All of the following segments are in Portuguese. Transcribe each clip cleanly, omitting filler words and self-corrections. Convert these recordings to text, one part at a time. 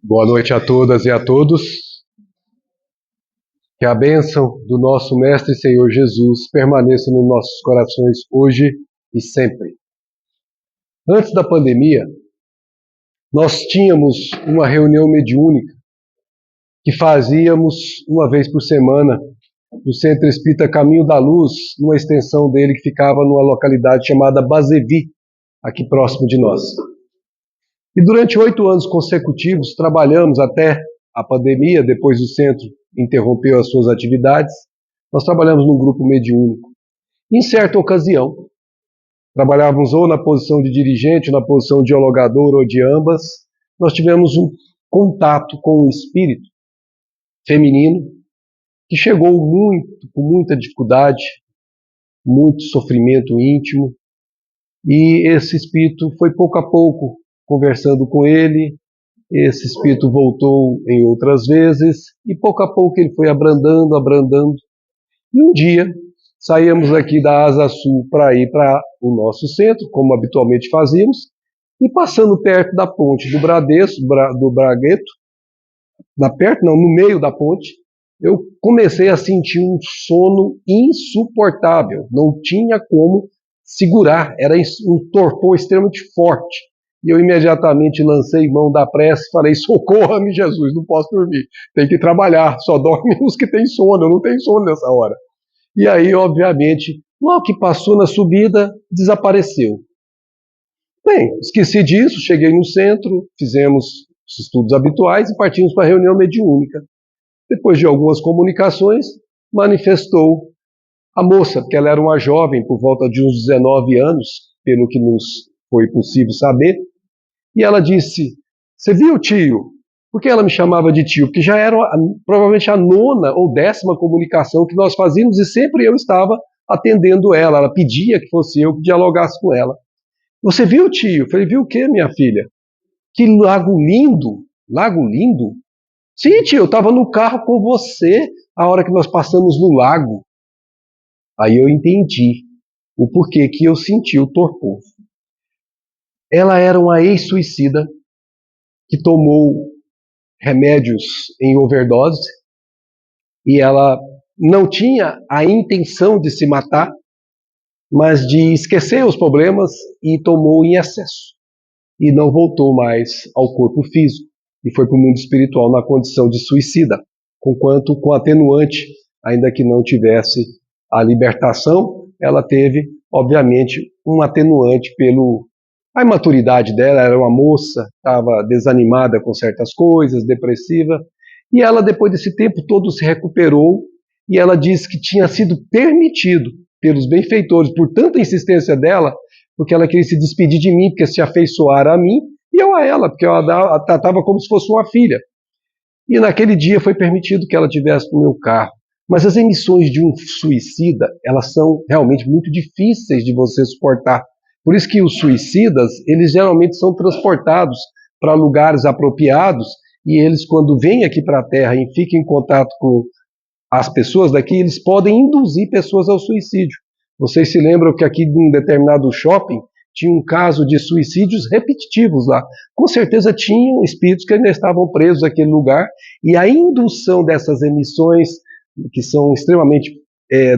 Boa noite a todas e a todos. Que a bênção do nosso Mestre e Senhor Jesus permaneça nos nossos corações hoje e sempre. Antes da pandemia, nós tínhamos uma reunião mediúnica que fazíamos uma vez por semana no Centro Espírita Caminho da Luz, numa extensão dele que ficava numa localidade chamada Bazevi, aqui próximo de nós. E durante 8 anos consecutivos trabalhamos até a pandemia, depois o centro interrompeu as suas atividades, nós trabalhamos num grupo mediúnico. Em certa ocasião, trabalhávamos ou na posição de dirigente, ou na posição de dialogador, ou de ambas, nós tivemos um contato com um espírito feminino que chegou com muita dificuldade, muito sofrimento íntimo, e esse espírito foi pouco a pouco conversando com ele. Esse espírito voltou em outras vezes e pouco a pouco ele foi abrandando. E um dia saímos aqui da Asa Sul para ir para o nosso centro, como habitualmente fazíamos, e passando perto da ponte do Bragueto, no meio da ponte, eu comecei a sentir um sono insuportável, não tinha como segurar, era um torpor extremamente forte. E eu imediatamente lancei mão da prece e falei: socorra-me, Jesus, não posso dormir, tem que trabalhar, só dormem os que têm sono, eu não tenho sono nessa hora. E aí, obviamente, logo que passou na subida, desapareceu. Bem, esqueci disso, cheguei no centro, fizemos os estudos habituais e partimos para a reunião mediúnica. Depois de algumas comunicações, manifestou a moça, porque ela era uma jovem, por volta de uns 19 anos, pelo que nos foi possível saber, e ela disse: você viu, tio? Por que ela me chamava de tio? Porque já era provavelmente a 9ª ou 10ª comunicação que nós fazíamos e sempre eu estava atendendo ela. Ela pedia que fosse eu que dialogasse com ela. Você viu, tio? Eu falei: viu o quê, minha filha? Que lago lindo! Lago lindo? Sim, tio, eu estava no carro com você a hora que nós passamos no lago. Aí eu entendi o porquê que eu senti o torpor. Ela era uma ex-suicida que tomou remédios em overdose e ela não tinha a intenção de se matar, mas de esquecer os problemas, e tomou em excesso. E não voltou mais ao corpo físico e foi para o mundo espiritual na condição de suicida, conquanto com atenuante, ainda que não tivesse a libertação, ela teve, obviamente, um atenuante a imaturidade dela. Era uma moça, estava desanimada com certas coisas, depressiva, e ela, depois desse tempo todo, se recuperou, e ela disse que tinha sido permitido pelos benfeitores, por tanta insistência dela, porque ela queria se despedir de mim, porque se afeiçoara a mim, e eu a ela, porque eu a tratava como se fosse uma filha. E naquele dia foi permitido que ela tivesse no meu carro. Mas as emissões de um suicida, elas são realmente muito difíceis de você suportar. Por isso que os suicidas, eles geralmente são transportados para lugares apropriados, e eles, quando vêm aqui para a Terra e ficam em contato com as pessoas daqui, eles podem induzir pessoas ao suicídio. Vocês se lembram que aqui num determinado shopping tinha um caso de suicídios repetitivos lá. Com certeza tinham espíritos que ainda estavam presos naquele lugar, e a indução dessas emissões, que são extremamente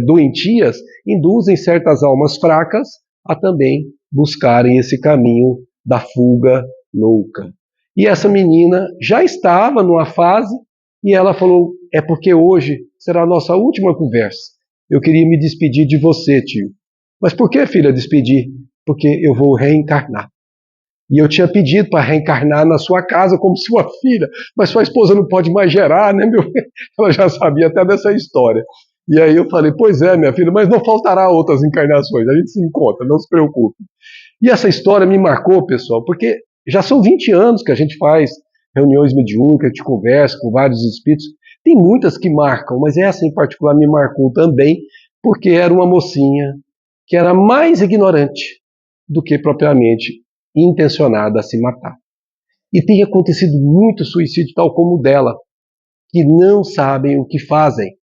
doentias, induzem certas almas fracas a também buscarem esse caminho da fuga louca. E essa menina já estava numa fase, e ela falou: é porque hoje será a nossa última conversa. Eu queria me despedir de você, tio. Mas por que, filha, despedir? Porque eu vou reencarnar. E eu tinha pedido para reencarnar na sua casa como sua filha, mas sua esposa não pode mais gerar, né, meu? Ela já sabia até dessa história. E aí eu falei: pois é, minha filha, mas não faltará outras encarnações, a gente se encontra, não se preocupe. E essa história me marcou, pessoal, porque já são 20 anos que a gente faz reuniões mediúnicas, a gente conversa com vários espíritos. Tem muitas que marcam, mas essa em particular me marcou também, porque era uma mocinha que era mais ignorante do que propriamente intencionada a se matar. E tem acontecido muito suicídio tal como o dela, que não sabem o que fazem,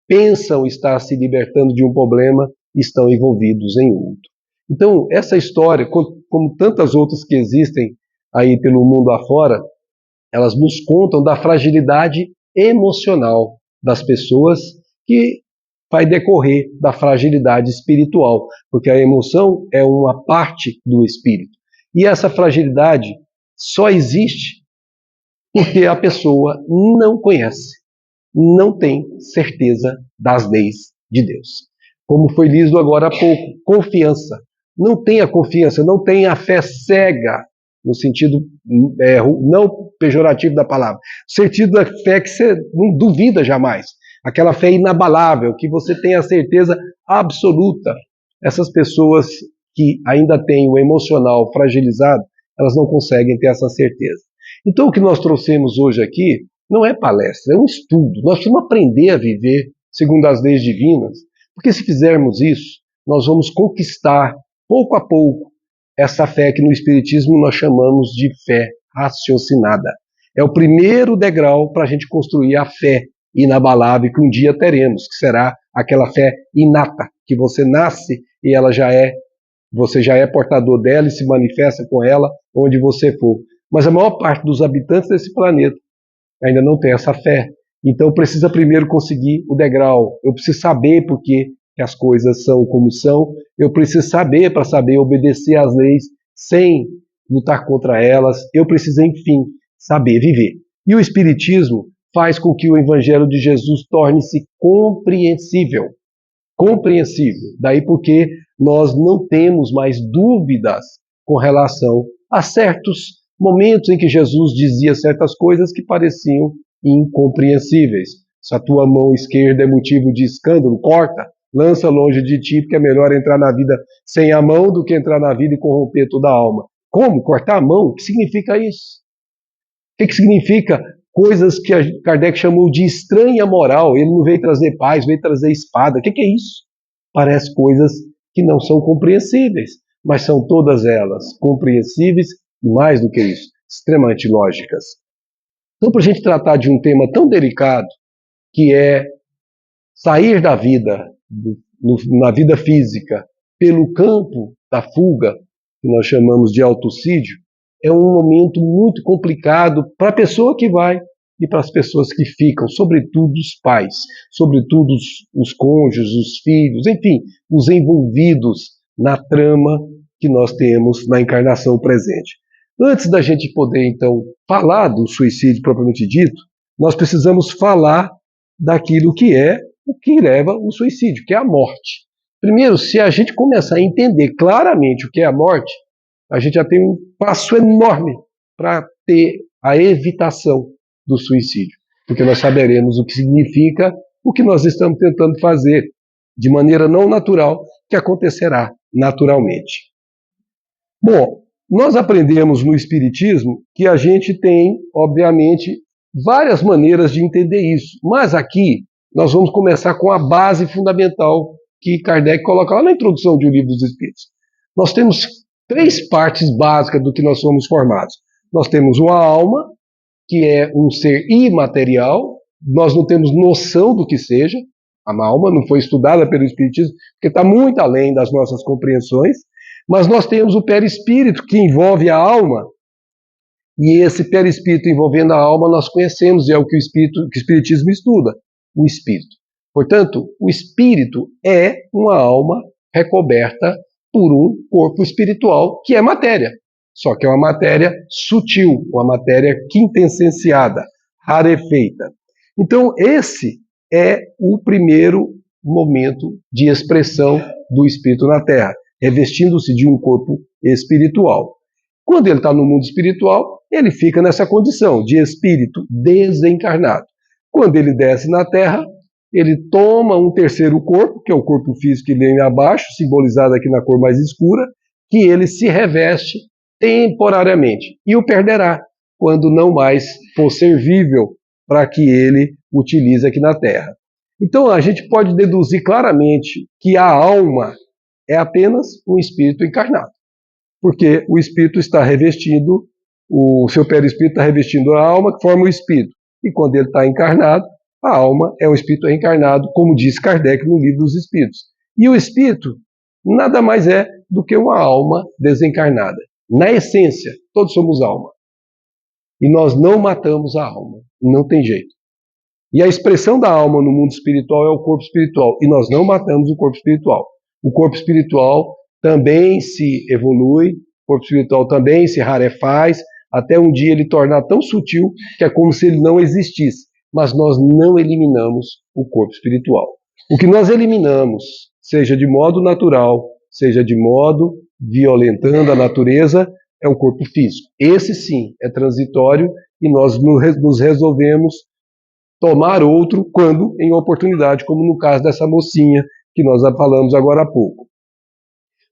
pensam estar se libertando de um problema e estão envolvidos em outro. Então, essa história, como tantas outras que existem aí pelo mundo afora, elas nos contam da fragilidade emocional das pessoas, que vai decorrer da fragilidade espiritual, porque a emoção é uma parte do espírito. E essa fragilidade só existe porque a pessoa não conhece, não tem certeza das leis de Deus. Como foi lido agora há pouco, confiança. Não tenha confiança, não tenha fé cega, no sentido não pejorativo da palavra. No sentido da fé que você não duvida jamais. Aquela fé inabalável, que você tem a certeza absoluta. Essas pessoas que ainda têm o emocional fragilizado, elas não conseguem ter essa certeza. Então, o que nós trouxemos hoje aqui não é palestra, é um estudo. Nós precisamos aprender a viver segundo as leis divinas, porque se fizermos isso, nós vamos conquistar, pouco a pouco, essa fé que no Espiritismo nós chamamos de fé raciocinada. É o primeiro degrau para a gente construir a fé inabalável que um dia teremos, que será aquela fé inata, que você nasce e você já é portador dela e se manifesta com ela onde você for. Mas a maior parte dos habitantes desse planeta ainda não tem essa fé. Então precisa primeiro conseguir o degrau. Eu preciso saber por que as coisas são como são. Eu preciso saber para saber obedecer às leis sem lutar contra elas. Eu preciso, enfim, saber viver. E o Espiritismo faz com que o Evangelho de Jesus torne-se compreensível. Compreensível. Daí porque nós não temos mais dúvidas com relação a certos momentos em que Jesus dizia certas coisas que pareciam incompreensíveis. Se a tua mão esquerda é motivo de escândalo, corta, lança longe de ti, porque é melhor entrar na vida sem a mão do que entrar na vida e corromper toda a alma. Como? Cortar a mão? O que significa isso? O que significa coisas que Kardec chamou de estranha moral? Ele não veio trazer paz, veio trazer espada. O que é isso? Parece coisas que não são compreensíveis, mas são todas elas compreensíveis e, mais do que isso, extremamente lógicas. Então, para a gente tratar de um tema tão delicado, que é sair da vida, na vida física, pelo campo da fuga, que nós chamamos de autocídio, é um momento muito complicado para a pessoa que vai e para as pessoas que ficam, sobretudo os pais, sobretudo os cônjuges, os filhos, enfim, os envolvidos na trama que nós temos na encarnação presente. Antes da gente poder, então, falar do suicídio propriamente dito, nós precisamos falar daquilo que é o que leva o suicídio, que é a morte. Primeiro, se a gente começar a entender claramente o que é a morte, a gente já tem um passo enorme para ter a evitação do suicídio, porque nós saberemos o que significa o que nós estamos tentando fazer de maneira não natural, que acontecerá naturalmente. Bom, nós aprendemos no Espiritismo que a gente tem, obviamente, várias maneiras de entender isso, mas aqui nós vamos começar com a base fundamental que Kardec coloca lá na introdução de O Livro dos Espíritos. Nós temos 3 partes básicas do que nós somos formados. Nós temos uma alma, que é um ser imaterial, nós não temos noção do que seja, a alma não foi estudada pelo Espiritismo, porque está muito além das nossas compreensões, mas nós temos o perispírito, que envolve a alma, e esse perispírito envolvendo a alma nós conhecemos, e é o que o Espiritismo estuda, o espírito. Portanto, o espírito é uma alma recoberta por um corpo espiritual, que é matéria. Só que é uma matéria sutil, uma matéria quintessenciada, rarefeita. Então, esse é o primeiro momento de expressão do espírito na Terra, revestindo-se de um corpo espiritual. Quando ele está no mundo espiritual, ele fica nessa condição de espírito desencarnado. Quando ele desce na Terra, ele toma um terceiro corpo, que é o corpo físico que vem abaixo, simbolizado aqui na cor mais escura, que ele se reveste temporariamente e o perderá quando não mais for servível para que ele utilize aqui na Terra. Então a gente pode deduzir claramente que a alma é apenas um espírito encarnado, porque o espírito está revestindo, o seu perispírito está revestindo a alma, que forma o espírito, e quando ele está encarnado, a alma é um espírito reencarnado, como diz Kardec no Livro dos Espíritos. E o espírito nada mais é do que uma alma desencarnada. Na essência, todos somos alma. e nós não matamos a alma. Não tem jeito. E a expressão da alma no mundo espiritual é o corpo espiritual, e nós não matamos o corpo espiritual. O corpo espiritual também se evolui, o corpo espiritual também se rarefaz, até um dia ele tornar tão sutil que é como se ele não existisse. Mas nós não eliminamos o corpo espiritual. O que nós eliminamos, seja de modo natural, seja de modo violentando a natureza, é o corpo físico. Esse sim é transitório e nós nos resolvemos tomar outro quando em oportunidade, como no caso dessa mocinha que nós falamos agora há pouco.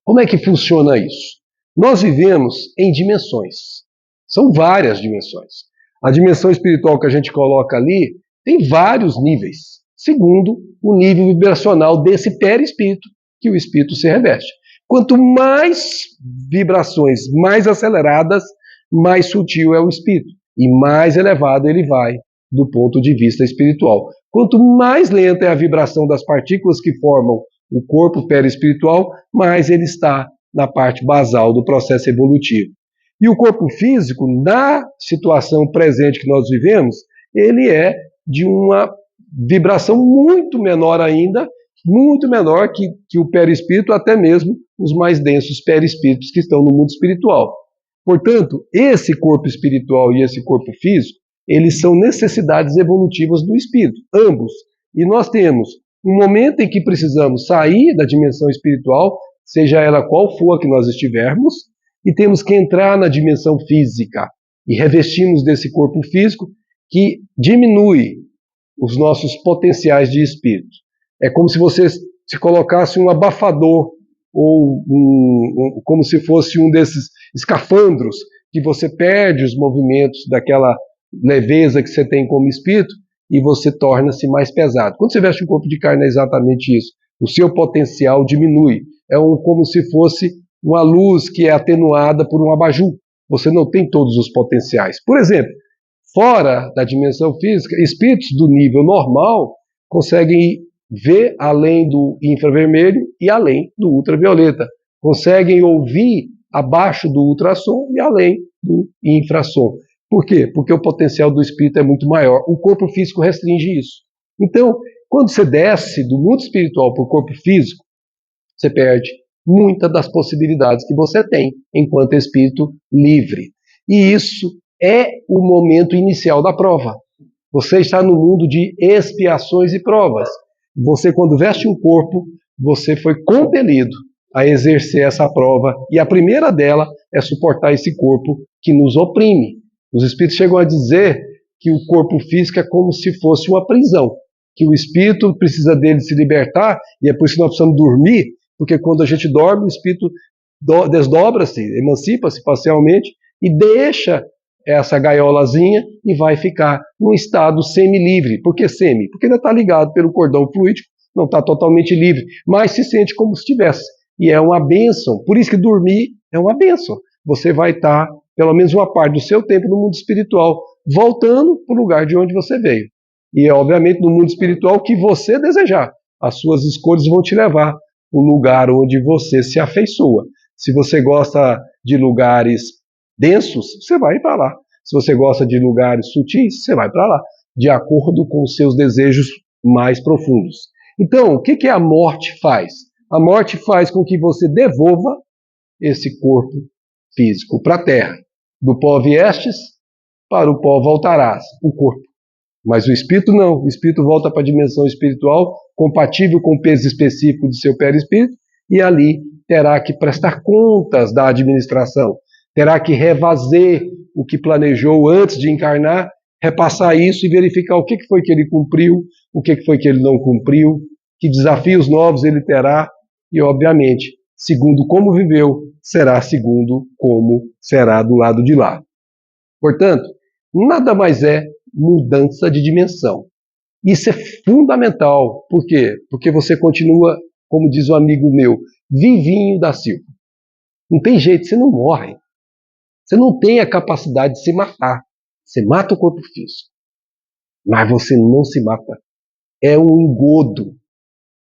Como é que funciona isso? Nós vivemos em dimensões. São várias dimensões. A dimensão espiritual que a gente coloca ali tem vários níveis, segundo o nível vibracional desse perispírito que o espírito se reveste. Quanto mais vibrações mais aceleradas, mais sutil é o espírito e mais elevado ele vai do ponto de vista espiritual. Quanto mais lenta é a vibração das partículas que formam o corpo perispiritual, mais ele está na parte basal do processo evolutivo. E o corpo físico, na situação presente que nós vivemos, ele é de uma vibração muito menor ainda, muito menor que o perispírito, até mesmo os mais densos perispíritos que estão no mundo espiritual. Portanto, esse corpo espiritual e esse corpo físico, eles são necessidades evolutivas do espírito, ambos. E nós temos um momento em que precisamos sair da dimensão espiritual, seja ela qual for a que nós estivermos, e temos que entrar na dimensão física e revestirmos desse corpo físico que diminui os nossos potenciais de espírito. É como se você se colocasse um abafador ou como se fosse um desses escafandros que você perde os movimentos daquela leveza que você tem como espírito e você torna-se mais pesado. Quando você veste um corpo de carne é exatamente isso. O seu potencial diminui. É como se fosse uma luz que é atenuada por um abajur. Você não tem todos os potenciais. Por exemplo, fora da dimensão física, espíritos do nível normal conseguem ver além do infravermelho e além do ultravioleta. Conseguem ouvir abaixo do ultrassom e além do infrassom. Por quê? Porque o potencial do espírito é muito maior. O corpo físico restringe isso. Então, quando você desce do mundo espiritual para o corpo físico, você perde muitas das possibilidades que você tem enquanto espírito livre. E isso é o momento inicial da prova. Você está no mundo de expiações e provas. Você, quando veste um corpo, você foi compelido a exercer essa prova. E a primeira dela é suportar esse corpo que nos oprime. Os espíritos chegam a dizer que o corpo físico é como se fosse uma prisão, que o espírito precisa dele se libertar, e é por isso que nós precisamos dormir, porque quando a gente dorme, o espírito desdobra-se, emancipa-se parcialmente e deixa essa gaiolazinha e vai ficar num estado semi-livre. Por que semi? Porque ainda está ligado pelo cordão fluídico, não está totalmente livre, mas se sente como se estivesse. E é uma bênção. Por isso que dormir é uma bênção. Você vai estar, pelo menos uma parte do seu tempo, no mundo espiritual, voltando para o lugar de onde você veio. E, obviamente, no mundo espiritual, o que você desejar. As suas escolhas vão te levar para o lugar onde você se afeiçoa. Se você gosta de lugares densos, você vai para lá. Se você gosta de lugares sutis, você vai para lá, de acordo com os seus desejos mais profundos. Então, o que a morte faz? A morte faz com que você devolva esse corpo físico para a terra. Do pó viestes, para o pó voltarás, o corpo. Mas o espírito não. O espírito volta para a dimensão espiritual, compatível com o peso específico do seu perispírito, e ali terá que prestar contas da administração. Terá que refazer o que planejou antes de encarnar, repassar isso e verificar o que foi que ele cumpriu, o que foi que ele não cumpriu, que desafios novos ele terá e, obviamente, segundo como viveu, será segundo como será do lado de lá. Portanto, nada mais é mudança de dimensão. Isso é fundamental. Por quê? Porque você continua, como diz um amigo meu, vivinho da Silva. Não tem jeito, você não morre. Você não tem a capacidade de se matar. Você mata o corpo físico. Mas você não se mata. É um engodo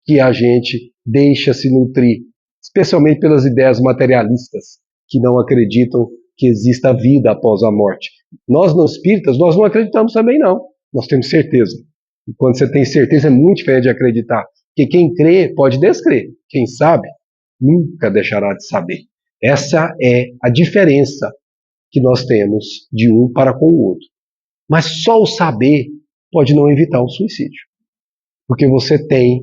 que a gente deixa se nutrir, especialmente pelas ideias materialistas, que não acreditam que exista vida após a morte. Nós não espíritas, nós não acreditamos também não. Nós temos certeza. E quando você tem certeza é muito diferente de acreditar. Porque quem crê pode descrer. Quem sabe nunca deixará de saber. Essa é a diferença que nós temos de um para com o outro. Mas só o saber pode não evitar o suicídio. Porque você tem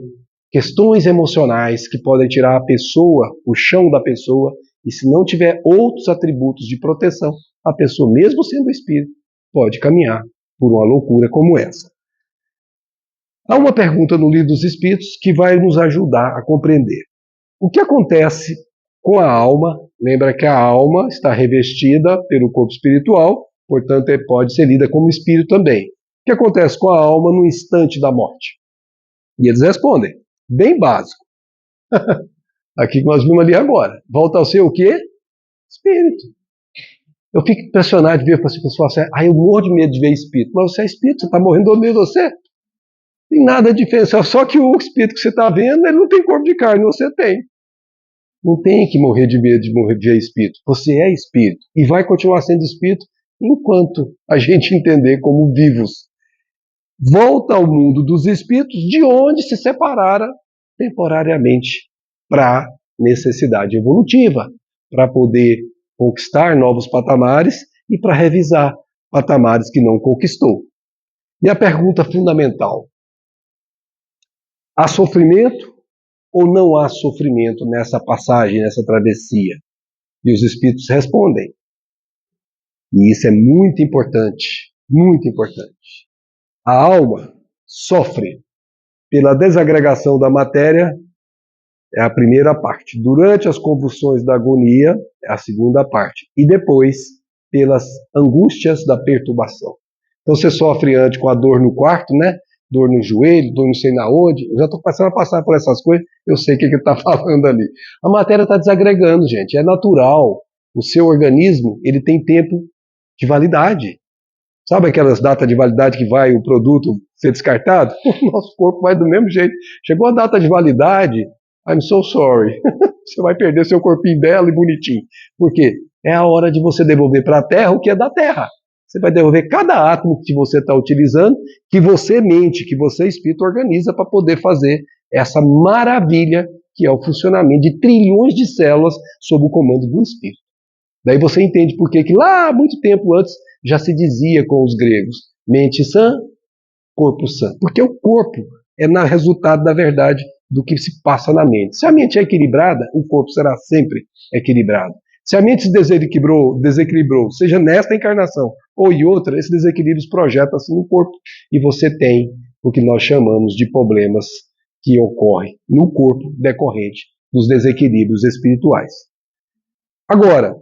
questões emocionais que podem tirar a pessoa, o chão da pessoa, e se não tiver outros atributos de proteção, a pessoa, mesmo sendo espírito, pode caminhar por uma loucura como essa. Há uma pergunta no Livro dos Espíritos que vai nos ajudar a compreender. O que acontece com a alma? Lembra que a alma está revestida pelo corpo espiritual, portanto, pode ser lida como espírito também. O que acontece com a alma no instante da morte? E eles respondem, bem básico. Aqui que nós vimos ali agora. Volta ao ser o quê? Espírito. Eu fico impressionado de ver esse pessoal assim, eu morro de medo de ver espírito. Mas você é espírito, você está morrendo de medo de você? Não tem nada de diferença. Só que o espírito que você está vendo, ele não tem corpo de carne, você tem. Não tem que morrer de medo de morrer de ver espírito. Você é espírito. E vai continuar sendo espírito enquanto a gente entender como vivos. Volta ao mundo dos espíritos, de onde se separaram temporariamente para necessidade evolutiva, para poder conquistar novos patamares e para revisar patamares que não conquistou. E a pergunta fundamental: há sofrimento ou não há sofrimento nessa passagem, nessa travessia? E os espíritos respondem. E isso é muito importante, muito importante. A alma sofre pela desagregação da matéria, é a primeira parte. Durante as convulsões da agonia, é a segunda parte. E depois, pelas angústias da perturbação. Então você sofre antes com a dor no quarto, né? Dor no joelho, dor não sei na onde. Eu já estou passando a passar por essas coisas, eu sei o que ele está falando ali. A matéria está desagregando, gente, é natural. O seu organismo, ele tem tempo de validade. Sabe aquelas datas de validade que vai o produto ser descartado? O nosso corpo vai do mesmo jeito. Chegou a data de validade, I'm so sorry. Você vai perder seu corpinho belo e bonitinho. Por quê? É a hora de você devolver para a Terra o que é da Terra. Você vai devolver cada átomo que você está utilizando, que você mente, que você, espírito, organiza para poder fazer essa maravilha que é o funcionamento de trilhões de células sob o comando do espírito. Daí você entende por que lá, muito tempo antes, já se dizia com os gregos, mente sã, corpo sã. Porque o corpo é resultado da verdade do que se passa na mente. Se a mente é equilibrada, o corpo será sempre equilibrado. Se a mente se desequilibrou, seja nesta encarnação ou em outra, esse desequilíbrio se projeta-se no corpo e você tem o que nós chamamos de problemas que ocorrem no corpo decorrente dos desequilíbrios espirituais. Agora,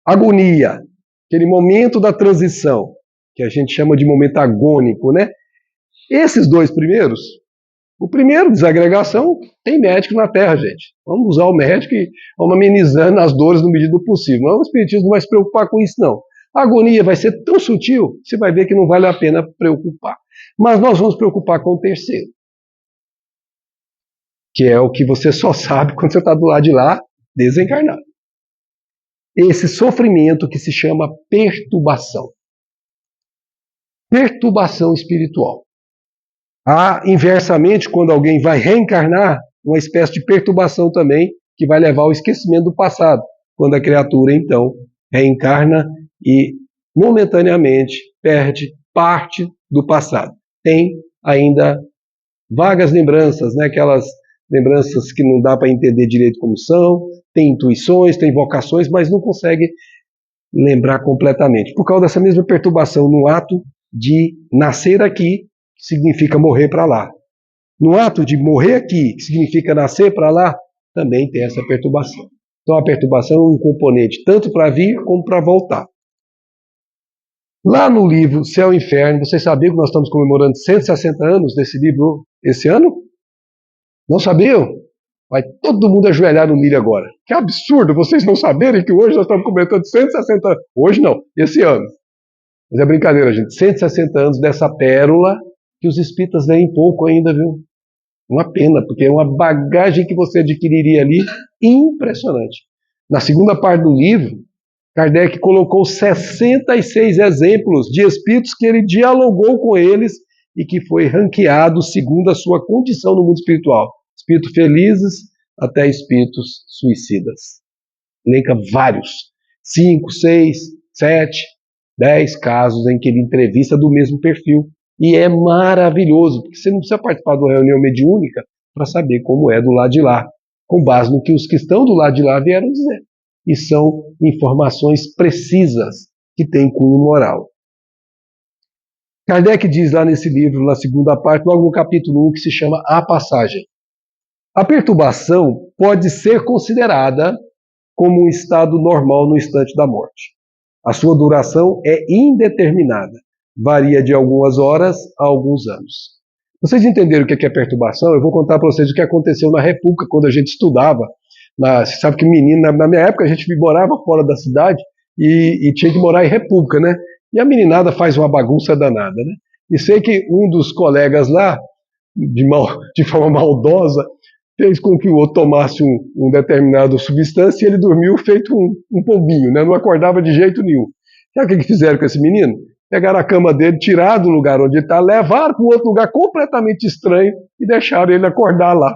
agonia, aquele momento da transição, que a gente chama de momento agônico, né? Esses dois primeiros, o primeiro, desagregação, tem médico na Terra, gente. Vamos usar o médico e vamos amenizando as dores no medida do possível. Mas o espiritismo não vai se preocupar com isso, não. A agonia vai ser tão sutil, você vai ver que não vale a pena preocupar. Mas nós vamos preocupar com o terceiro, que é o que você só sabe quando você está do lado de lá, desencarnado. Esse sofrimento que se chama perturbação. Perturbação espiritual. Há, inversamente, quando alguém vai reencarnar, uma espécie de perturbação também, que vai levar ao esquecimento do passado, quando a criatura, então, reencarna e, momentaneamente, perde parte do passado. Tem ainda vagas lembranças, né? Aquelas lembranças que não dá para entender direito como são, tem intuições, tem vocações, mas não consegue lembrar completamente. Por causa dessa mesma perturbação no ato de nascer aqui, que significa morrer para lá. No ato de morrer aqui, que significa nascer para lá, também tem essa perturbação. Então a perturbação é um componente tanto para vir como para voltar. Lá no livro Céu e Inferno, vocês sabiam que nós estamos comemorando 160 anos desse livro esse ano? Não sabiam? Vai todo mundo ajoelhar no milho agora. Que absurdo vocês não saberem que hoje nós estamos comemorando 160 anos. Hoje não, esse ano. Mas é brincadeira, gente. 160 anos dessa pérola que os espíritas leem pouco ainda, viu? Uma pena, porque é uma bagagem que você adquiriria ali impressionante. Na segunda parte do livro, Kardec colocou 66 exemplos de espíritos que ele dialogou com eles e que foi ranqueado segundo a sua condição no mundo espiritual. Espíritos felizes até espíritos suicidas. Elenca vários, 5, 6, 7, 10 casos em que ele entrevista do mesmo perfil. E é maravilhoso, porque você não precisa participar de uma reunião mediúnica para saber como é do lado de lá, com base no que os que estão do lado de lá vieram dizer. E são informações precisas que têm cunho moral. Kardec diz lá nesse livro, na segunda parte, logo no capítulo 1, que se chama A Passagem. A perturbação pode ser considerada como um estado normal no instante da morte. A sua duração é indeterminada, varia de algumas horas a alguns anos. Vocês entenderam o que é perturbação? Eu vou contar para vocês o que aconteceu na República, quando a gente estudava. Você sabe que menino, na minha época, a gente morava fora da cidade e tinha que morar em República, né? E a meninada faz uma bagunça danada, né? E sei que um dos colegas lá, de forma maldosa, fez com que o outro tomasse um determinado substância e ele dormiu feito um pombinho, né? Não acordava de jeito nenhum. Sabe o que fizeram com esse menino? Pegaram a cama dele, tiraram do lugar onde ele está, levaram para um outro lugar completamente estranho e deixaram ele acordar lá.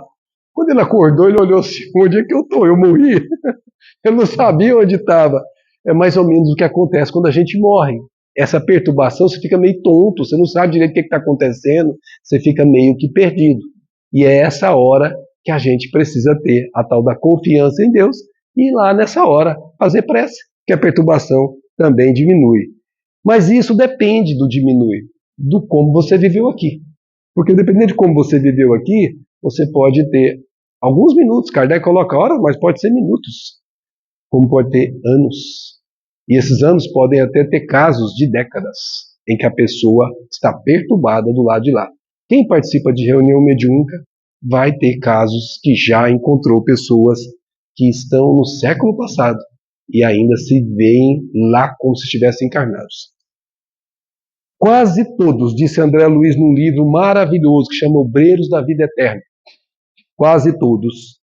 Quando ele acordou, ele olhou assim: onde é que eu estou? Eu morri? Eu não sabia onde estava. É mais ou menos o que acontece quando a gente morre. Essa perturbação, você fica meio tonto, você não sabe direito o que está acontecendo, você fica meio que perdido. E é essa hora que a gente precisa ter a tal da confiança em Deus e ir lá nessa hora fazer prece, que a perturbação também diminui. Mas isso depende do diminuir, do como você viveu aqui. Porque dependendo de como você viveu aqui, você pode ter alguns minutos, Kardec coloca horas, mas pode ser minutos, como pode ter anos. E esses anos podem até ter casos de décadas, em que a pessoa está perturbada do lado de lá. Quem participa de reunião mediúnica vai ter casos que já encontrou pessoas que estão no século passado e ainda se veem lá como se estivessem encarnados. Quase todos, disse André Luiz num livro maravilhoso que chama Obreiros da Vida Eterna, quase todos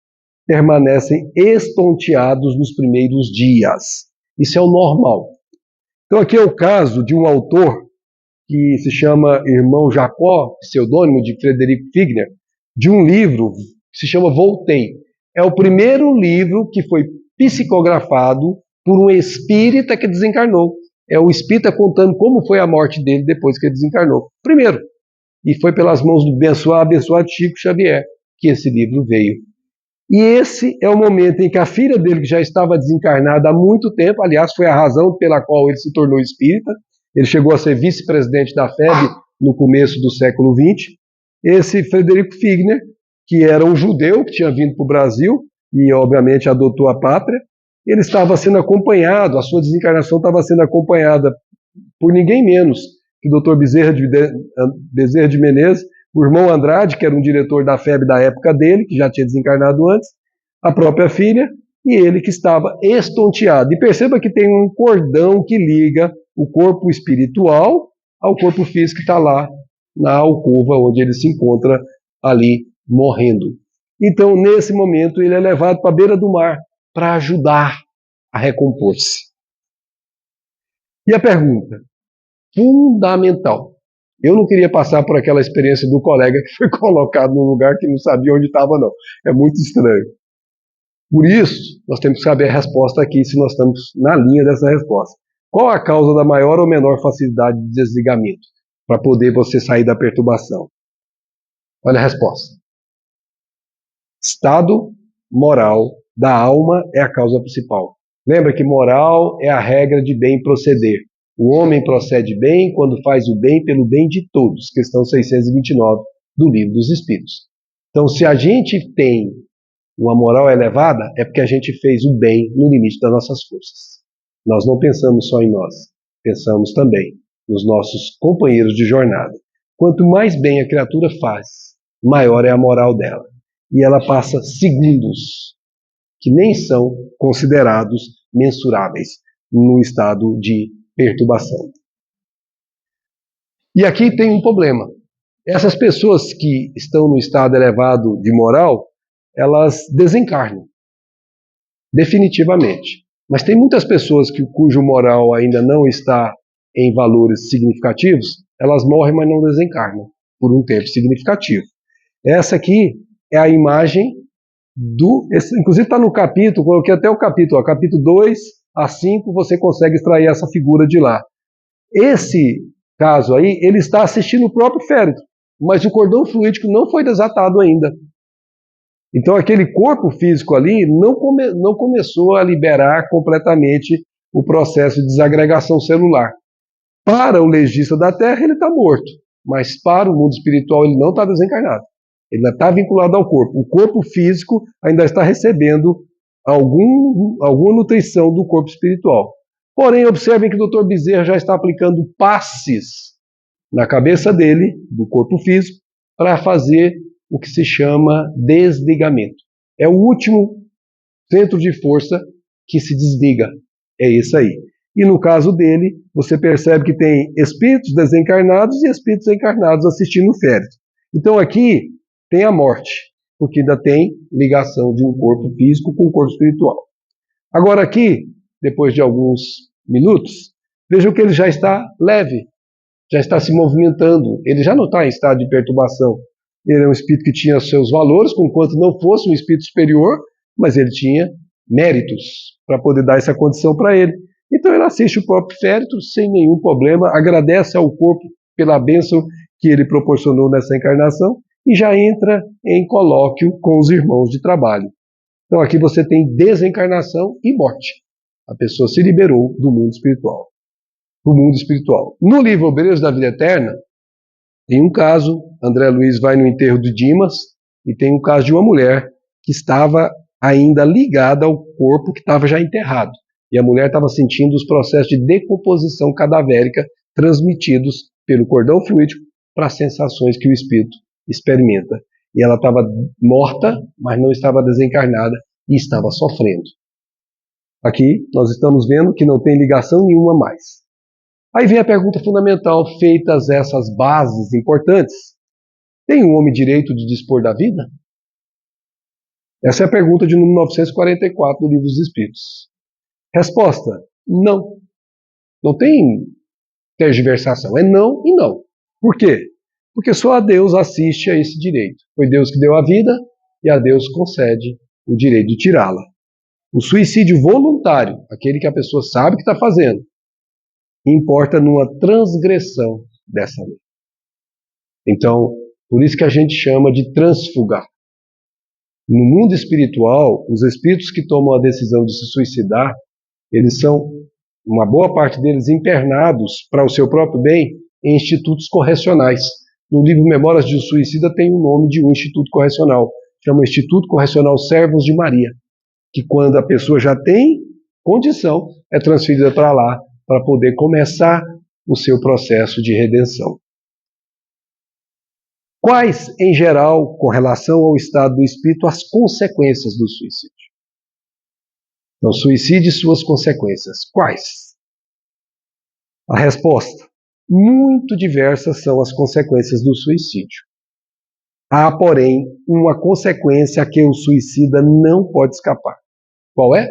permanecem estonteados nos primeiros dias. Isso é o normal. Então aqui é o caso de um autor que se chama Irmão Jacó, pseudônimo de Frederico Figner, de um livro que se chama Voltei. É o primeiro livro que foi psicografado por um espírita que desencarnou. É o espírita contando como foi a morte dele depois que ele desencarnou. Primeiro. E foi pelas mãos do abençoado Chico Xavier que esse livro veio. E esse é o momento em que a filha dele, que já estava desencarnada há muito tempo, aliás, foi a razão pela qual ele se tornou espírita, ele chegou a ser vice-presidente da FEB no começo do século XX, esse Frederico Figner, que era um judeu que tinha vindo para o Brasil e, obviamente, adotou a pátria, ele estava sendo acompanhado, a sua desencarnação estava sendo acompanhada por ninguém menos que o Dr. Bezerra de Menezes, o irmão Andrade, que era um diretor da FEB da época dele, que já tinha desencarnado antes, a própria filha, e ele que estava estonteado. E perceba que tem um cordão que liga o corpo espiritual ao corpo físico que está lá na alcova onde ele se encontra ali morrendo. Então, nesse momento, ele é levado para a beira do mar para ajudar a recompor-se. E a pergunta fundamental: eu não queria passar por aquela experiência do colega que foi colocado num lugar que não sabia onde estava, não. É muito estranho. Por isso, nós temos que saber a resposta aqui, se nós estamos na linha dessa resposta. Qual a causa da maior ou menor facilidade de desligamento para poder você sair da perturbação? Olha a resposta. Estado moral da alma é a causa principal. Lembra que moral é a regra de bem proceder. O homem procede bem quando faz o bem pelo bem de todos. Questão 629 do Livro dos Espíritos. Então, se a gente tem uma moral elevada, é porque a gente fez o bem no limite das nossas forças. Nós não pensamos só em nós, pensamos também nos nossos companheiros de jornada. Quanto mais bem a criatura faz, maior é a moral dela. E ela passa segundos que nem são considerados mensuráveis no estado de perturbação. E aqui tem um problema. Essas pessoas que estão no estado elevado de moral, elas desencarnam. Definitivamente. Mas tem muitas pessoas cujo moral ainda não está em valores significativos, elas morrem, mas não desencarnam por um tempo significativo. Essa aqui é a imagem inclusive está no capítulo, coloquei até o capítulo, capítulo 2 a 5, você consegue extrair essa figura de lá. Esse caso aí, ele está assistindo o próprio féretro, mas o cordão fluídico não foi desatado ainda. Então aquele corpo físico ali não começou a liberar completamente o processo de desagregação celular. Para o legista da Terra, ele está morto, mas para o mundo espiritual ele não está desencarnado. Ele ainda está vinculado ao corpo. O corpo físico ainda está recebendo alguma nutrição do corpo espiritual. Porém, observem que o Dr. Bezerra já está aplicando passes na cabeça dele, do corpo físico, para fazer o que se chama desligamento. É o último centro de força que se desliga. É isso aí. E no caso dele, você percebe que tem espíritos desencarnados e espíritos encarnados assistindo o féretro. Então aqui tem a morte, porque ainda tem ligação de um corpo físico com um corpo espiritual. Agora aqui, depois de alguns minutos, vejam que ele já está leve, já está se movimentando, ele já não está em estado de perturbação. Ele é um espírito que tinha seus valores, conquanto não fosse um espírito superior, mas ele tinha méritos para poder dar essa condição para ele. Então ele assiste o próprio féretro sem nenhum problema, agradece ao corpo pela bênção que ele proporcionou nessa encarnação e já entra em colóquio com os irmãos de trabalho. Então aqui você tem desencarnação e morte. A pessoa se liberou do mundo espiritual. No livro Obreiros da Vida Eterna, tem um caso, André Luiz vai no enterro de Dimas, e tem um caso de uma mulher que estava ainda ligada ao corpo que estava já enterrado. E a mulher estava sentindo os processos de decomposição cadavérica transmitidos pelo cordão fluídico para as sensações que o espírito experimenta. E ela estava morta, mas não estava desencarnada e estava sofrendo. Aqui nós estamos vendo que não tem ligação nenhuma mais. Aí vem a pergunta fundamental, feitas essas bases importantes. Tem um homem direito de dispor da vida? Essa é a pergunta de número 944 do Livro dos Espíritos. Resposta, não. Não tem tergiversação, é não e não. Por quê? Porque só a Deus assiste a esse direito. Foi Deus que deu a vida e a Deus concede o direito de tirá-la. O suicídio voluntário, aquele que a pessoa sabe que está fazendo, importa numa transgressão dessa lei. Então, por isso que a gente chama de transfugar. No mundo espiritual, os espíritos que tomam a decisão de se suicidar, eles são, uma boa parte deles, internados para o seu próprio bem em institutos correcionais. No livro Memórias de um Suicida tem o nome de um instituto correcional, chama Instituto Correcional Servos de Maria, que quando a pessoa já tem condição, é transferida para lá, para poder começar o seu processo de redenção. Quais, em geral, com relação ao estado do espírito, as consequências do suicídio? Então, suicídio e suas consequências. Quais? A resposta: muito diversas são as consequências do suicídio. Há, porém, uma consequência a que o suicida não pode escapar. Qual é?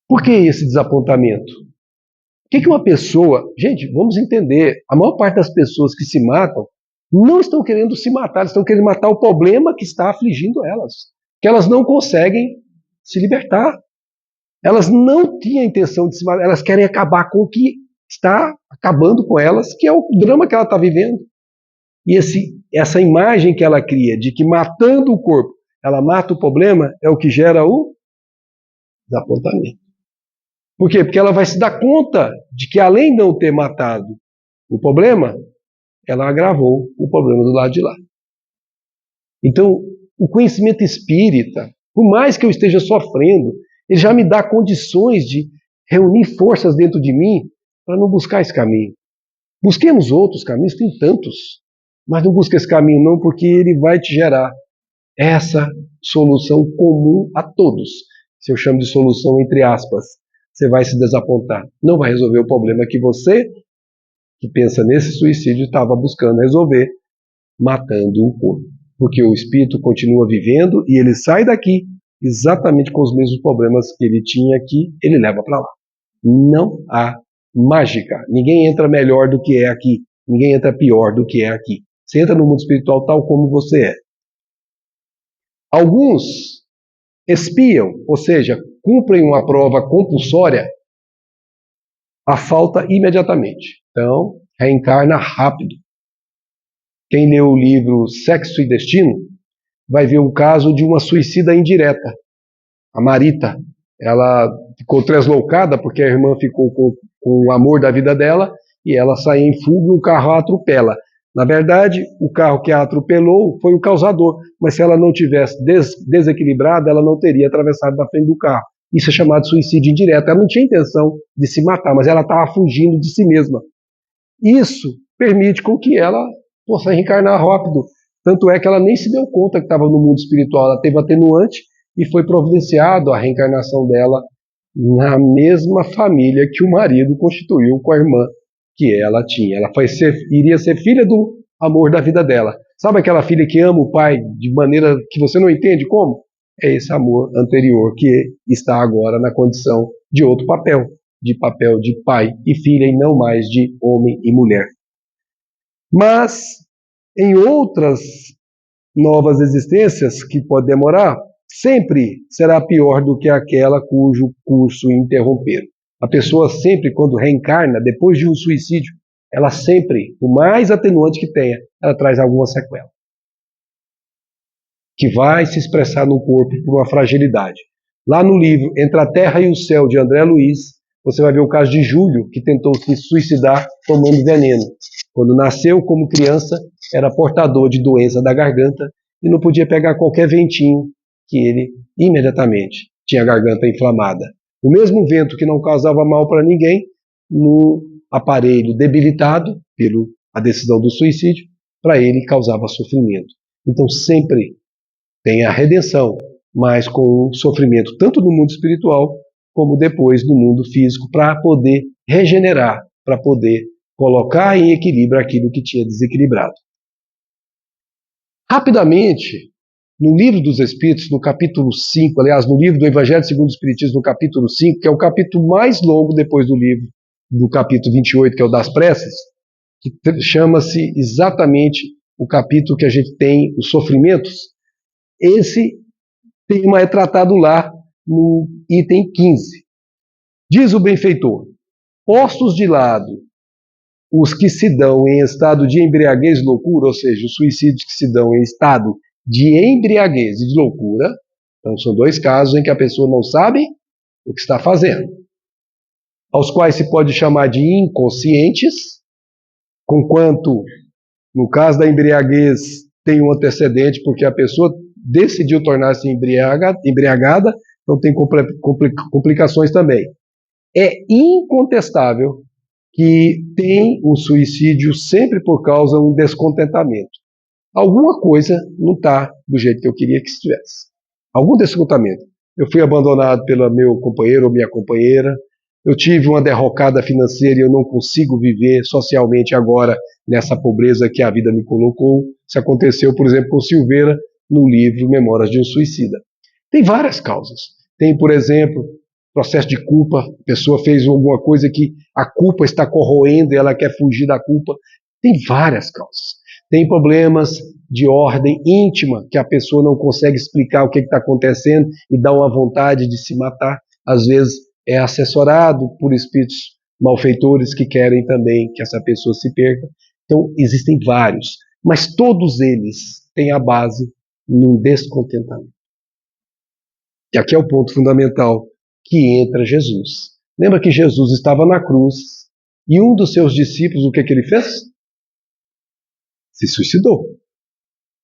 Por que esse desapontamento? O que uma pessoa... Gente, vamos entender, a maior parte das pessoas que se matam não estão querendo se matar, elas estão querendo matar o problema que está afligindo elas, que elas não conseguem se libertar. Elas não tinham a intenção de se matar, elas querem acabar com o que está acabando com elas, que é o drama que ela está vivendo. E essa imagem que ela cria de que matando o corpo, ela mata o problema, é o que gera o desapontamento. Por quê? Porque ela vai se dar conta de que, além de não ter matado o problema, ela agravou o problema do lado de lá. Então, o conhecimento espírita, por mais que eu esteja sofrendo, ele já me dá condições de reunir forças dentro de mim para não buscar esse caminho. Busquemos outros caminhos, tem tantos, mas não busque esse caminho não, porque ele vai te gerar essa solução comum a todos. Se eu chamo de solução entre aspas, você vai se desapontar. Não vai resolver o problema que você, que pensa nesse suicídio, estava buscando resolver, matando o corpo. Porque o espírito continua vivendo e ele sai daqui exatamente com os mesmos problemas que ele tinha aqui, ele leva para lá. Não há mágica. Ninguém entra melhor do que é aqui. Ninguém entra pior do que é aqui. Você entra no mundo espiritual tal como você é. Alguns expiam, ou seja, cumprem uma prova compulsória, a falta imediatamente. Então, reencarna rápido. Quem leu o livro Sexo e Destino vai ver o caso de uma suicida indireta. A Marita, ela ficou translocada porque a irmã ficou com o amor da vida dela e ela saiu em fuga e o carro a atropela. Na verdade, o carro que a atropelou foi o causador, mas se ela não tivesse desequilibrado, ela não teria atravessado da frente do carro. Isso é chamado de suicídio indireto. Ela não tinha intenção de se matar, mas ela estava fugindo de si mesma. Isso permite com que ela possa reencarnar rápido. Tanto é que ela nem se deu conta que estava no mundo espiritual. Ela teve atenuante e foi providenciado a reencarnação dela na mesma família que o marido constituiu com a irmã que ela tinha. Ela iria ser filha do amor da vida dela. Sabe aquela filha que ama o pai de maneira que você não entende como? É esse amor anterior que está agora na condição de outro papel de pai e filha e não mais de homem e mulher. Mas em outras novas existências que pode demorar, sempre será pior do que aquela cujo curso interromperam. A pessoa sempre, quando reencarna, depois de um suicídio, ela sempre, por mais atenuante que tenha, ela traz alguma sequela, que vai se expressar no corpo por uma fragilidade. Lá no livro Entre a Terra e o Céu, de André Luiz, você vai ver o caso de Júlio, que tentou se suicidar tomando veneno. Quando nasceu como criança, era portador de doença da garganta e não podia pegar qualquer ventinho que ele imediatamente tinha a garganta inflamada. O mesmo vento que não causava mal para ninguém, no aparelho debilitado pela decisão do suicídio, para ele causava sofrimento. Então sempre tem a redenção, mas com o sofrimento tanto no mundo espiritual como depois no mundo físico, para poder regenerar, para poder colocar em equilíbrio aquilo que tinha desequilibrado. Rapidamente, no Livro dos Espíritos, no capítulo 5, aliás, no livro do Evangelho segundo o Espiritismo, no capítulo 5, que é o capítulo mais longo depois do livro do capítulo 28, que é o das preces, que chama-se exatamente o capítulo que a gente tem os sofrimentos. Esse tema é tratado lá no item 15. Diz o benfeitor: postos de lado os que se dão em estado de embriaguez e loucura, ou seja, os suicídios que se dão em estado de embriaguez e de loucura, então são dois casos em que a pessoa não sabe o que está fazendo, aos quais se pode chamar de inconscientes, conquanto no caso da embriaguez tem um antecedente, porque a pessoa decidiu tornar-se embriagada, então tem complicações também. É incontestável que tem um suicídio sempre por causa de um descontentamento. Alguma coisa não está do jeito que eu queria que estivesse. Algum descontentamento. Eu fui abandonado pelo meu companheiro ou minha companheira, eu tive uma derrocada financeira e eu não consigo viver socialmente agora nessa pobreza que a vida me colocou. Isso aconteceu, por exemplo, com Silveira no livro Memórias de um Suicida. Tem várias causas. Tem, por exemplo, processo de culpa. A pessoa fez alguma coisa que a culpa está corroendo e ela quer fugir da culpa. Tem várias causas. Tem problemas de ordem íntima, que a pessoa não consegue explicar o que está acontecendo e dá uma vontade de se matar. Às vezes é assessorado por espíritos malfeitores que querem também que essa pessoa se perca. Então, existem vários, mas todos eles têm a base no descontentamento. E aqui é o ponto fundamental que entra Jesus. Lembra que Jesus estava na cruz e um dos seus discípulos, o que ele fez? Se suicidou.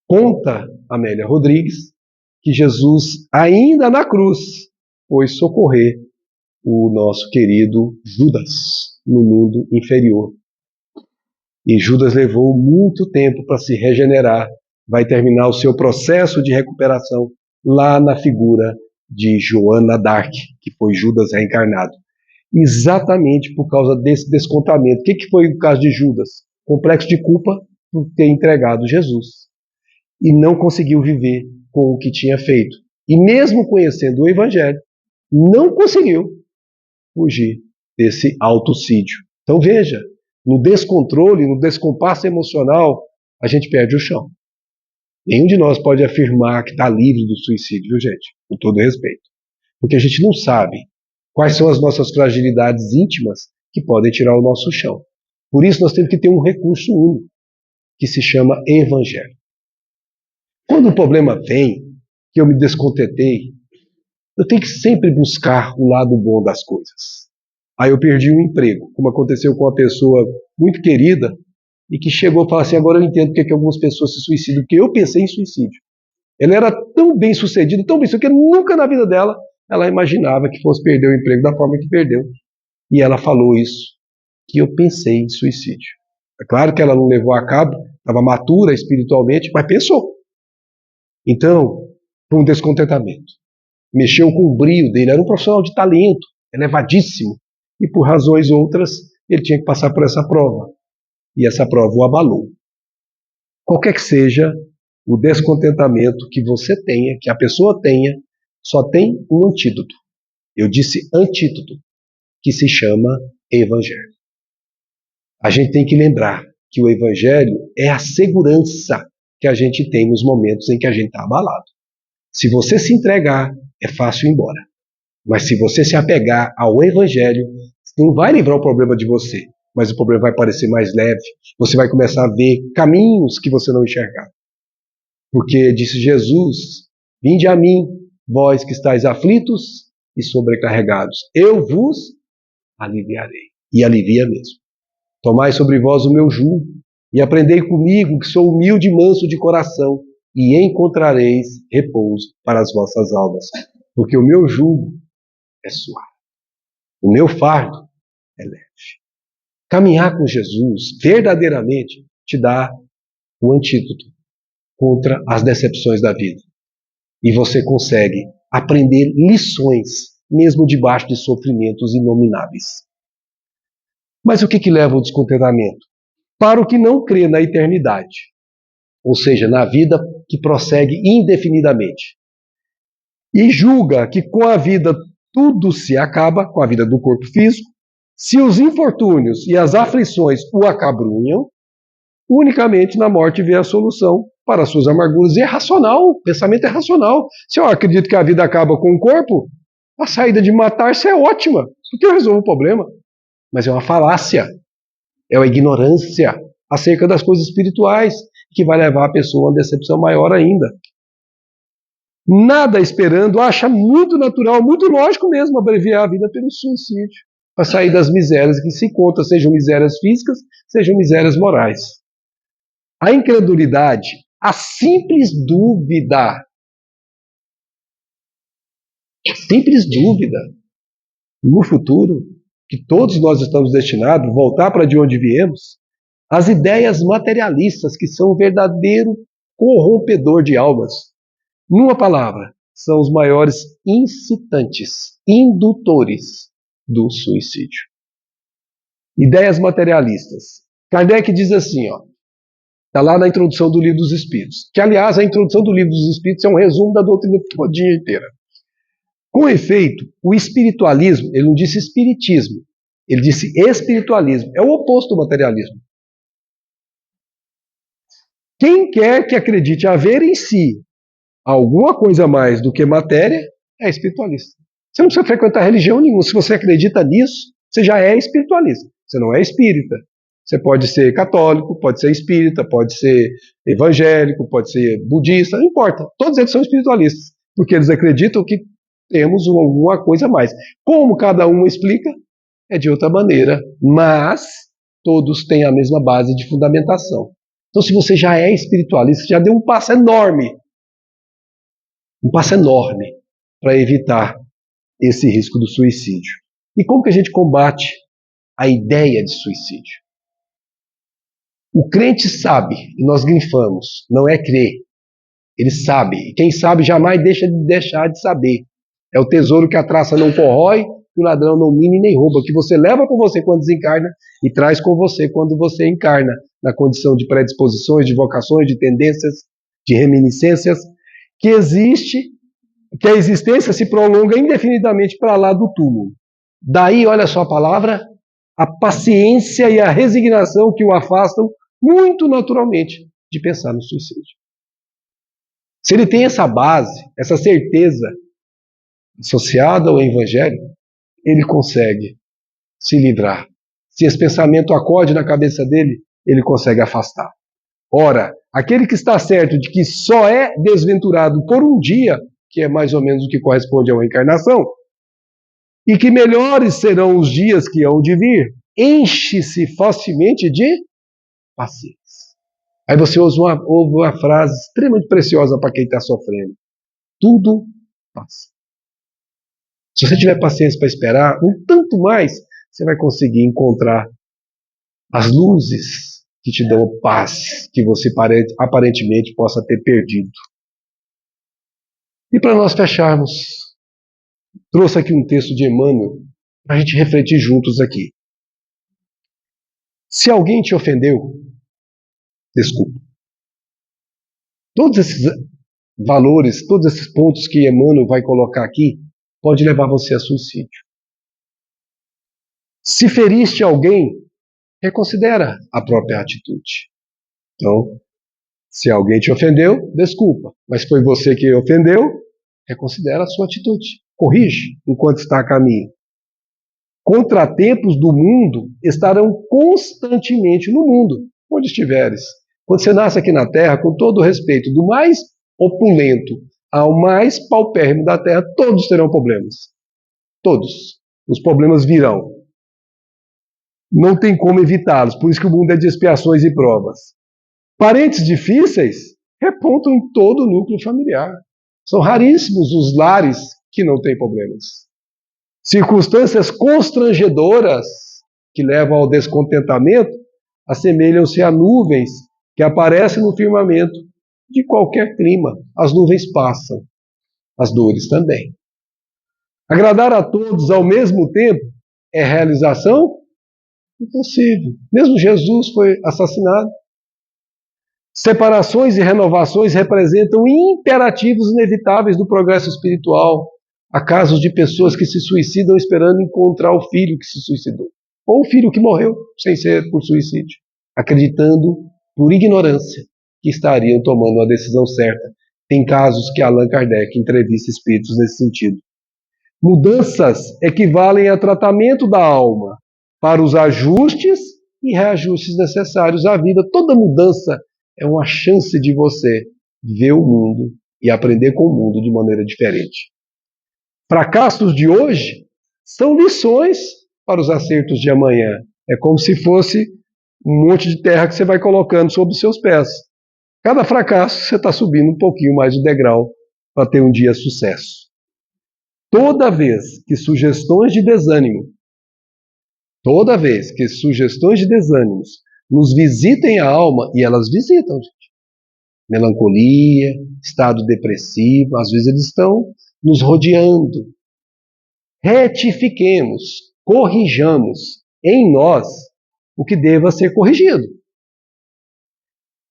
Conta Amélia Rodrigues que Jesus, ainda na cruz, foi socorrer o nosso querido Judas no mundo inferior. E Judas levou muito tempo para se regenerar. Vai terminar o seu processo de recuperação lá na figura de Joana d'Arc, que foi Judas reencarnado. Exatamente por causa desse descontamento. O que foi o caso de Judas? Complexo de culpa por ter entregado Jesus. E não conseguiu viver com o que tinha feito. E mesmo conhecendo o Evangelho, não conseguiu fugir desse autocídio. Então veja, no descontrole, no descompasso emocional, a gente perde o chão. Nenhum de nós pode afirmar que está livre do suicídio, viu, gente? Com todo respeito. Porque a gente não sabe quais são as nossas fragilidades íntimas que podem tirar o nosso chão. Por isso nós temos que ter um recurso único, que se chama Evangelho. Quando o problema vem, que eu me descontentei, eu tenho que sempre buscar o lado bom das coisas. Aí eu perdi um emprego, como aconteceu com uma pessoa muito querida, e que chegou a falar assim, agora eu entendo porque que algumas pessoas se suicidam, porque eu pensei em suicídio. Ela era tão bem sucedida, que nunca na vida dela ela imaginava que fosse perder o emprego da forma que perdeu. E ela falou isso, que eu pensei em suicídio. É claro que ela não levou a cabo, estava matura espiritualmente, mas pensou. Então, foi um descontentamento. Mexeu com o brilho dele, era um profissional de talento, elevadíssimo, e por razões outras, ele tinha que passar por essa prova. E essa prova o abalou. Qualquer que seja o descontentamento que você tenha, que a pessoa tenha, só tem um antídoto. Eu disse antídoto, que se chama Evangelho. A gente tem que lembrar que o Evangelho é a segurança que a gente tem nos momentos em que a gente está abalado. Se você se entregar, é fácil ir embora. Mas se você se apegar ao Evangelho, não vai livrar o problema de você, mas o problema vai parecer mais leve. Você vai começar a ver caminhos que você não enxergava. Porque disse Jesus, vinde a mim, vós que estáis aflitos e sobrecarregados, eu vos aliviarei. E alivia mesmo. Tomai sobre vós o meu jugo e aprendei comigo, que sou humilde e manso de coração, e encontrareis repouso para as vossas almas. Porque o meu jugo é suave, o meu fardo é leve. Caminhar com Jesus verdadeiramente te dá o antídoto contra as decepções da vida. E você consegue aprender lições, mesmo debaixo de sofrimentos inomináveis. Mas o que leva ao descontentamento? Para o que não crê na eternidade, ou seja, na vida que prossegue indefinidamente, e julga que com a vida tudo se acaba, com a vida do corpo físico, se os infortúnios e as aflições o acabrunham, unicamente na morte vê a solução para as suas amarguras. E é racional, o pensamento é racional. Se eu acredito que a vida acaba com o corpo, a saída de matar-se é ótima, porque eu resolvo o problema. Mas é uma falácia, é uma ignorância acerca das coisas espirituais, que vai levar a pessoa a uma decepção maior ainda. Nada esperando, acha muito natural, muito lógico mesmo abreviar a vida pelo suicídio, para sair das misérias que se encontram, sejam misérias físicas, sejam misérias morais. A incredulidade, a simples dúvida no futuro, que todos nós estamos destinados a voltar para de onde viemos, as ideias materialistas, que são o verdadeiro corrompedor de almas. Numa palavra, são os maiores incitantes, indutores do suicídio. Ideias materialistas. Kardec diz assim, está lá na introdução do Livro dos Espíritos, que aliás a introdução do Livro dos Espíritos é um resumo da doutrina todinha inteira. Com efeito, o espiritualismo, ele não disse espiritismo, ele disse espiritualismo, é o oposto do materialismo. Quem quer que acredite haver em si alguma coisa mais do que matéria, é espiritualista. Você não precisa frequentar religião nenhuma. Se você acredita nisso, você já é espiritualista. Você não é espírita. Você pode ser católico, pode ser espírita, pode ser evangélico, pode ser budista, não importa. Todos eles são espiritualistas, porque eles acreditam que temos alguma coisa a mais. Como cada um explica, é de outra maneira, mas todos têm a mesma base de fundamentação. Então, se você já é espiritualista, já deu um passo enorme para evitar esse risco do suicídio. E como que a gente combate a ideia de suicídio? O crente sabe, e nós grifamos, não é crer. Ele sabe, e quem sabe jamais deixar de saber. É o tesouro que a traça não corrói, que o ladrão não mina e nem rouba, que você leva com você quando desencarna e traz com você quando você encarna, na condição de predisposições, de vocações, de tendências, de reminiscências, que existe que a existência se prolonga indefinidamente para lá do túmulo. Daí, olha só a palavra, a paciência e a resignação que o afastam muito naturalmente de pensar no suicídio. Se ele tem essa base, essa certeza associada ao Evangelho, ele consegue se livrar. Se esse pensamento acorde na cabeça dele, ele consegue afastar. Ora, aquele que está certo de que só é desventurado por um dia, que é mais ou menos o que corresponde a uma encarnação, e que melhores serão os dias que hão de vir, enche-se facilmente de paciência. Aí você ouve uma frase extremamente preciosa para quem está sofrendo. Tudo passa. Se você tiver paciência para esperar, um tanto mais, você vai conseguir encontrar as luzes que te dão paz, que você aparentemente possa ter perdido. E para nós fecharmos, trouxe aqui um texto de Emmanuel para a gente refletir juntos aqui. Se alguém te ofendeu, desculpa. Todos esses valores, todos esses pontos que Emmanuel vai colocar aqui, pode levar você a suicídio. Se feriste alguém, reconsidera a própria atitude. Então, se alguém te ofendeu, desculpa. Mas foi você que ofendeu, reconsidera a sua atitude. Corrige enquanto está a caminho. Contratempos do mundo estarão constantemente no mundo, onde estiveres. Quando você nasce aqui na Terra, com todo o respeito, do mais opulento ao mais paupérrimo da Terra, todos terão problemas. Todos. Os problemas virão. Não tem como evitá-los, por isso que o mundo é de expiações e provas. Parentes difíceis repontam em todo o núcleo familiar. São raríssimos os lares que não têm problemas. Circunstâncias constrangedoras que levam ao descontentamento assemelham-se a nuvens que aparecem no firmamento de qualquer clima. As nuvens passam, as dores também. Agradar a todos ao mesmo tempo é realização impossível. Mesmo Jesus foi assassinado. Separações e renovações representam imperativos inevitáveis do progresso espiritual. Há casos de pessoas que se suicidam esperando encontrar o filho que se suicidou, ou o filho que morreu sem ser por suicídio, acreditando, por ignorância, que estariam tomando a decisão certa. Tem casos que Allan Kardec entrevista espíritos nesse sentido. Mudanças equivalem a tratamento da alma para os ajustes e reajustes necessários à vida. Toda mudança é uma chance de você ver o mundo e aprender com o mundo de maneira diferente. Fracassos de hoje são lições para os acertos de amanhã. É como se fosse um monte de terra que você vai colocando sob os seus pés. Cada fracasso você está subindo um pouquinho mais o degrau para ter um dia de sucesso. Toda vez que sugestões de desânimo nos visitem a alma, e elas visitam, gente. Melancolia, estado depressivo, às vezes eles estão nos rodeando. Retifiquemos, corrijamos em nós o que deva ser corrigido.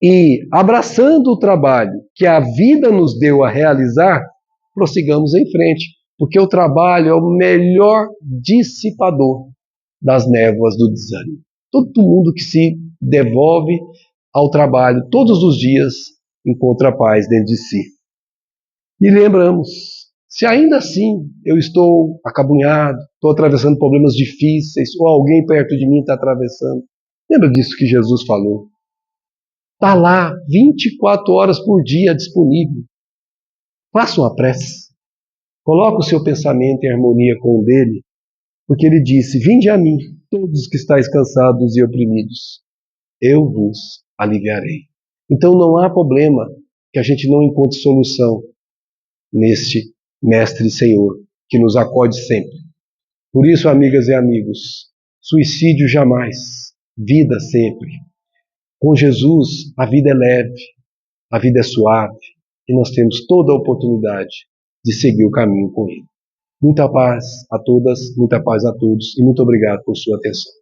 E, abraçando o trabalho que a vida nos deu a realizar, prossigamos em frente, porque o trabalho é o melhor dissipador das névoas do desânimo. Todo mundo que se devolve ao trabalho todos os dias encontra paz dentro de si. E lembramos, se ainda assim eu estou acabunhado, estou atravessando problemas difíceis, ou alguém perto de mim está atravessando, lembra disso que Jesus falou. Está lá, 24 horas por dia disponível. Faça uma prece. Coloque o seu pensamento em harmonia com o dele, porque ele disse, vinde a mim, todos que estáis cansados e oprimidos, eu vos aliviarei. Então não há problema que a gente não encontre solução neste Mestre Senhor, que nos acode sempre. Por isso, amigas e amigos, suicídio jamais, vida sempre. Com Jesus, a vida é leve, a vida é suave, e nós temos toda a oportunidade de seguir o caminho com Ele. Muita paz a todas, muita paz a todos, e muito obrigado por sua atenção.